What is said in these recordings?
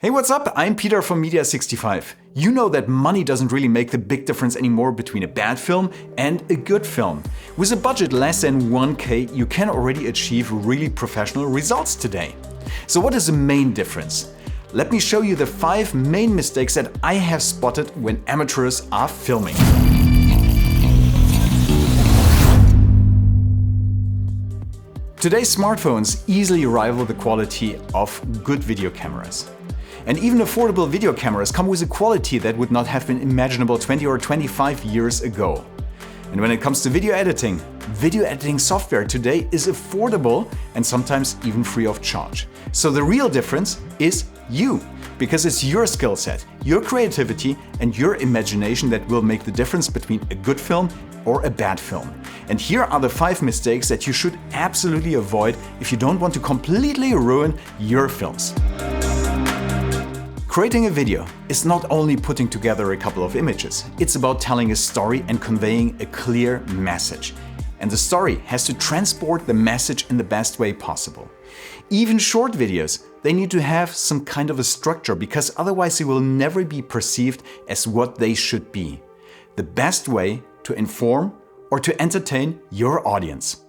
Hey, what's up? I'm Peter from Media65. You know that money doesn't really make the big difference anymore between a bad film and a good film. With a budget less than 1K, you can already achieve really professional results today. So what is the main difference? Let me show you the 5 main mistakes that I have spotted when amateurs are filming. Today's smartphones easily rival the quality of good video cameras. And even affordable video cameras come with a quality that would not have been imaginable 20 or 25 years ago. And when it comes to video editing software today is affordable and sometimes even free of charge. So the real difference is you, because it's your skill set, your creativity and your imagination that will make the difference between a good film or a bad film. And here are the 5 mistakes that you should absolutely avoid if you don't want to completely ruin your films. Creating a video is not only putting together a couple of images, it's about telling a story and conveying a clear message. And the story has to transport the message in the best way possible. Even short videos, they need to have some kind of a structure because otherwise they will never be perceived as what they should be. The best way to inform or to entertain your audience.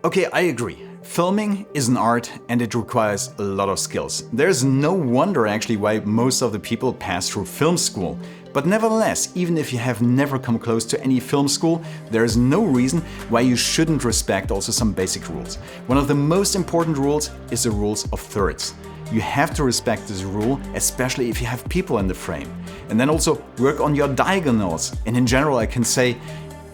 Okay, I agree. Filming is an art and it requires a lot of skills. There's no wonder actually why most of the people pass through film school. But nevertheless, even if you have never come close to any film school, there is no reason why you shouldn't respect also some basic rules. One of the most important rules is the rules of thirds. You have to respect this rule, especially if you have people in the frame. And then also work on your diagonals. And in general, I can say,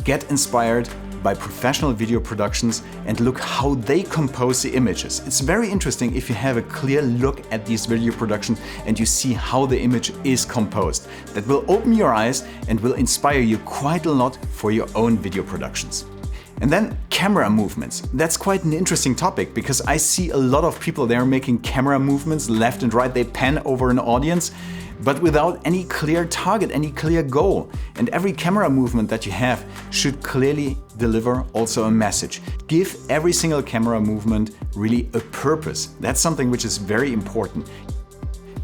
get inspired by professional video productions and look how they compose the images. It's very interesting if you have a clear look at these video productions and you see how the image is composed. That will open your eyes and will inspire you quite a lot for your own video productions. And then camera movements. That's quite an interesting topic because I see a lot of people there making camera movements left and right. They pan over an audience, but without any clear target, any clear goal. And every camera movement that you have should clearly deliver also a message. Give every single camera movement really a purpose. That's something which is very important.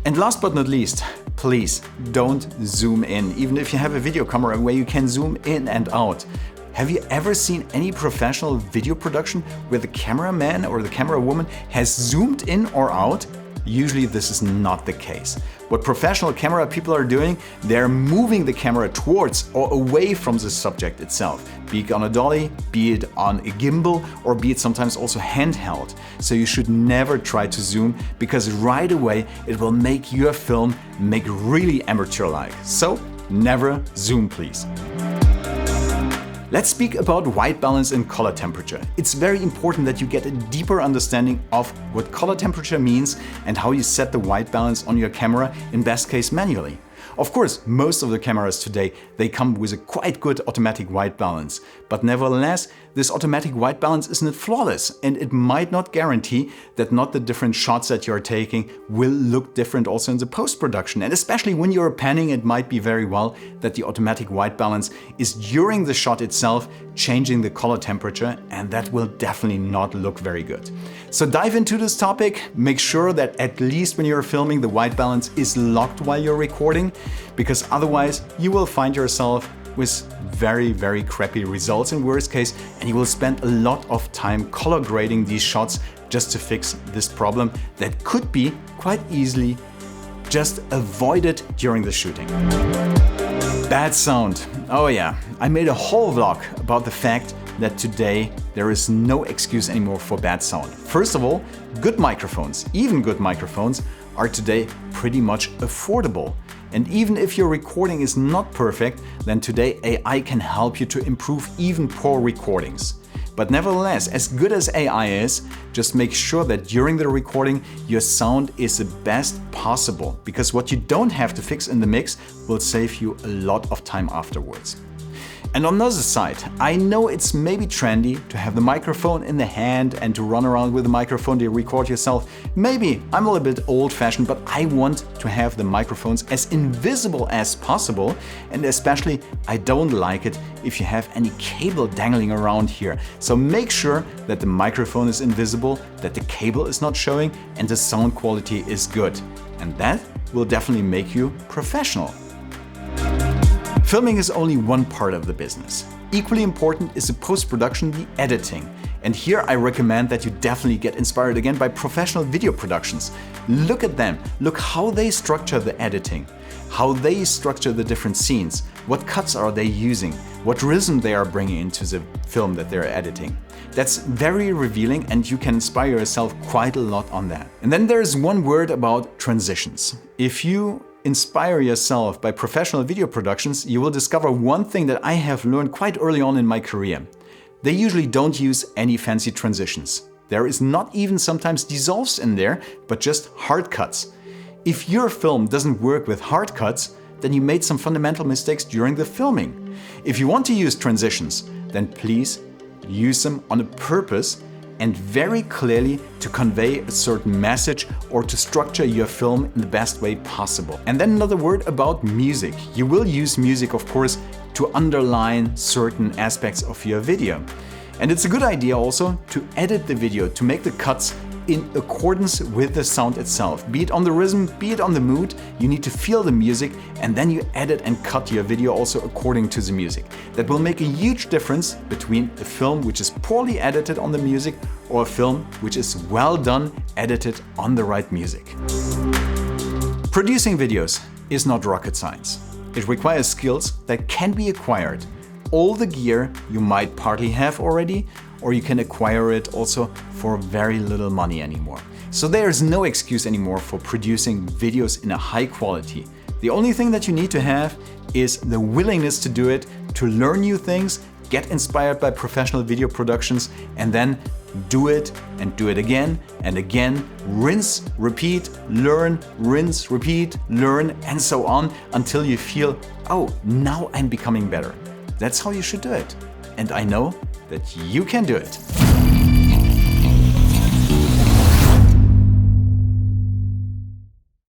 And last but not least, please don't zoom in, even if you have a video camera where you can zoom in and out. Have you ever seen any professional video production where the cameraman or the camera woman has zoomed in or out? Usually this is not the case. What professional camera people are doing, they're moving the camera towards or away from the subject itself, be it on a dolly, be it on a gimbal, or be it sometimes also handheld. So you should never try to zoom because right away it will make your film really amateur-like. So never zoom, please. Let's speak about white balance and color temperature. It's very important that you get a deeper understanding of what color temperature means and how you set the white balance on your camera, in best case manually. Of course, most of the cameras today, they come with a quite good automatic white balance. But nevertheless, this automatic white balance isn't flawless and it might not guarantee that not the different shots that you're taking will look different also in the post-production. And especially when you're panning, it might be very well that the automatic white balance is during the shot itself changing the color temperature, and that will definitely not look very good. So dive into this topic, make sure that at least when you're filming the white balance is locked while you're recording, because otherwise you will find yourself with very crappy results in worst case, and you will spend a lot of time color grading these shots just to fix this problem that could be quite easily just avoided during the shooting. Bad sound. Oh yeah, I made a whole vlog about the fact that today there is no excuse anymore for bad sound. First of all, good microphones, even good microphones, are today pretty much affordable. And even if your recording is not perfect, then today AI can help you to improve even poor recordings. But nevertheless, as good as AI is, just make sure that during the recording your sound is the best possible, because what you don't have to fix in the mix will save you a lot of time afterwards. And on the other side, I know it's maybe trendy to have the microphone in the hand and to run around with the microphone to record yourself. Maybe I'm a little bit old-fashioned, but I want to have the microphones as invisible as possible, and especially I don't like it if you have any cable dangling around here. So make sure that the microphone is invisible, that the cable is not showing, and the sound quality is good. And that will definitely make you professional. Filming is only one part of the business. Equally important is the post-production, the editing. And here I recommend that you definitely get inspired again by professional video productions. Look at them, look how they structure the editing, how they structure the different scenes, what cuts are they using, what rhythm they are bringing into the film that they're editing. That's very revealing and you can inspire yourself quite a lot on that. And then there's one word about transitions. If you inspire yourself by professional video productions, you will discover one thing that I have learned quite early on in my career. They usually don't use any fancy transitions. There is not even sometimes dissolves in there, but just hard cuts. If your film doesn't work with hard cuts, then you made some fundamental mistakes during the filming. If you want to use transitions, then please use them on a purpose and very clearly to convey a certain message or to structure your film in the best way possible. And then another word about music. You will use music, of course, to underline certain aspects of your video. And it's a good idea also to edit the video, to make the cuts in accordance with the sound itself. Be it on the rhythm, be it on the mood, you need to feel the music and then you edit and cut your video also according to the music. That will make a huge difference between a film which is poorly edited on the music or a film which is well done, edited on the right music. Producing videos is not rocket science. It requires skills that can be acquired. All the gear you might partly have already, or you can acquire it also for very little money anymore. So there is no excuse anymore for producing videos in a high quality. The only thing that you need to have is the willingness to do it, to learn new things, get inspired by professional video productions, and then do it and do it again and again. Rinse, repeat, learn, rinse, repeat, learn, and so on until you feel, oh, now I'm becoming better. That's how you should do it. And I know that you can do it.